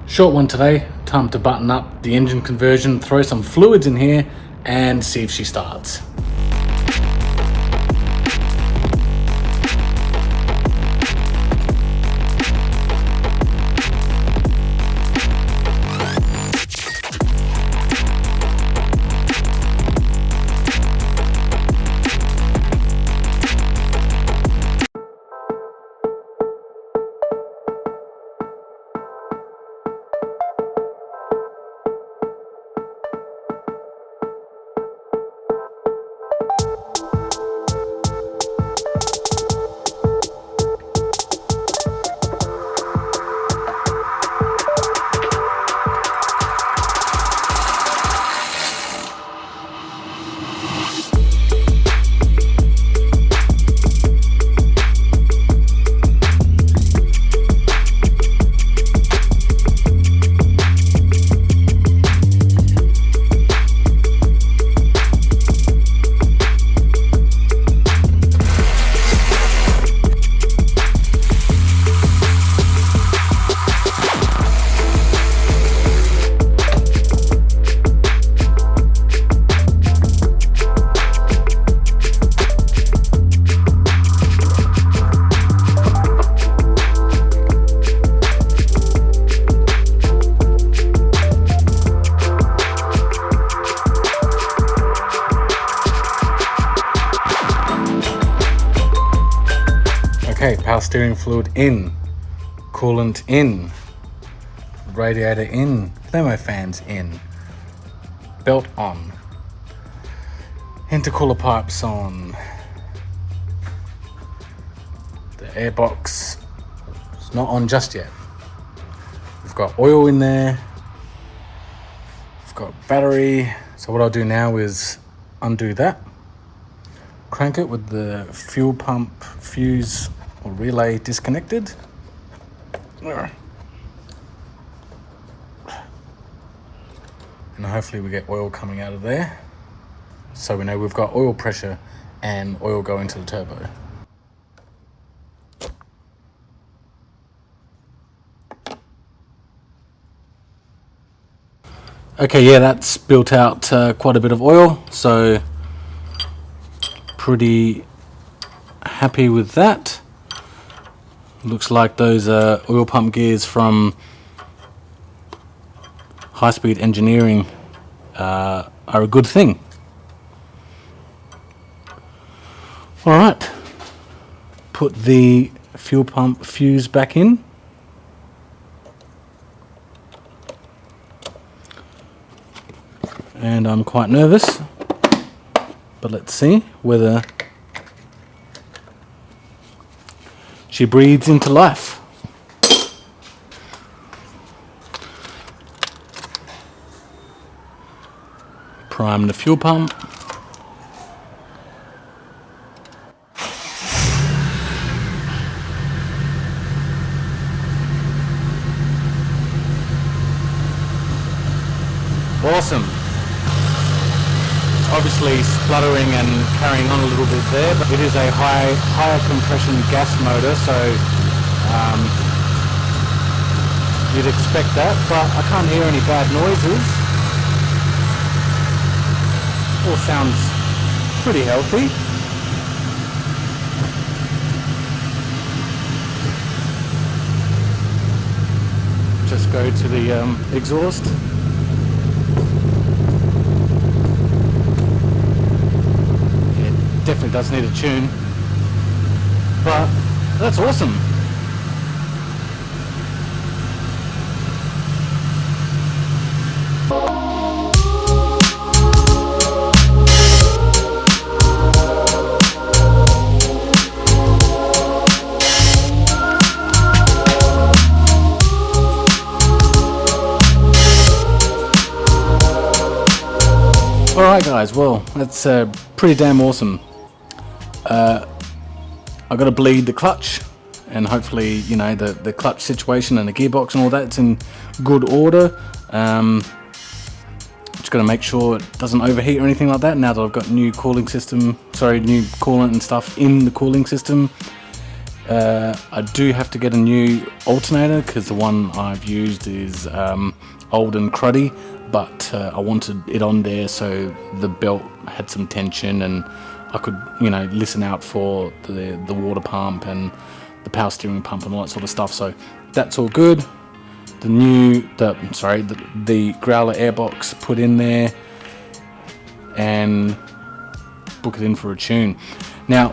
Short one today, time to button up the engine conversion, throw some fluids in here and see if she starts. Okay, power steering fluid in, coolant in, radiator in, thermofans in, belt on, intercooler pipes on, the airbox is not on just yet. We've got oil in there, we've got battery. So what I'll do now is undo that, crank it with the fuel pump fuse or relay disconnected. And hopefully we get oil coming out of there, so we know we've got oil pressure and oil going to the turbo. Okay, yeah, that's built out quite a bit of oil, so pretty happy with that. Looks like those oil pump gears from high-speed engineering are a good thing. All right, put the fuel pump fuse back in. And I'm quite nervous, but let's see whether she breathes into life. Prime the fuel pump. Awesome. Obviously spluttering and carrying on a little bit there, but it is a higher compression gas motor, so you'd expect that, but I can't hear any bad noises. All sounds pretty healthy. Just go to the exhaust. Definitely does need a tune, but that's awesome. Alright guys, well, that's pretty damn awesome. I've got to bleed the clutch, and hopefully, you know, the clutch situation and the gearbox and all that's in good order. Just got to make sure it doesn't overheat or anything like that now that I've got new cooling system, new coolant and stuff in the cooling system. I do have to get a new alternator because the one I've used is old and cruddy, but I wanted it on there so the belt had some tension and I could, you know, listen out for the water pump and the power steering pump and all that sort of stuff. So that's all good. The growler airbox put in there, and book it in for a tune. Now,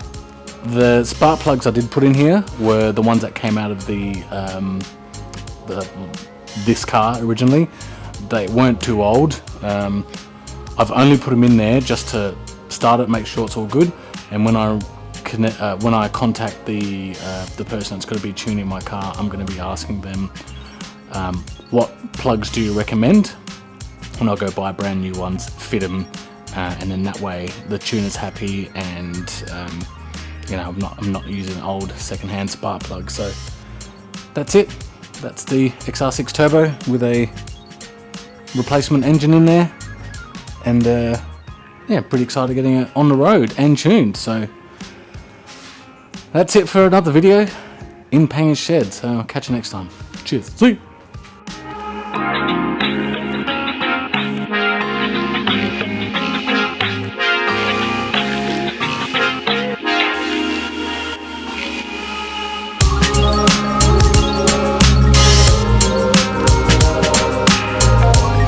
the spark plugs I did put in here were the ones that came out of this car originally. They weren't too old. I've only put them in there just to start it, make sure it's all good. And when I contact the person that's going to be tuning my car, I'm going to be asking them what plugs do you recommend, and I'll go buy brand new ones, fit them, and then that way the tuner's happy, and you know, I'm not using old secondhand spark plugs. So that's it. That's the XR6 Turbo with a replacement engine in there, and yeah, pretty excited getting it on the road and tuned. So that's it for another video in Panga's Shed. So I'll catch you next time. Cheers. See you.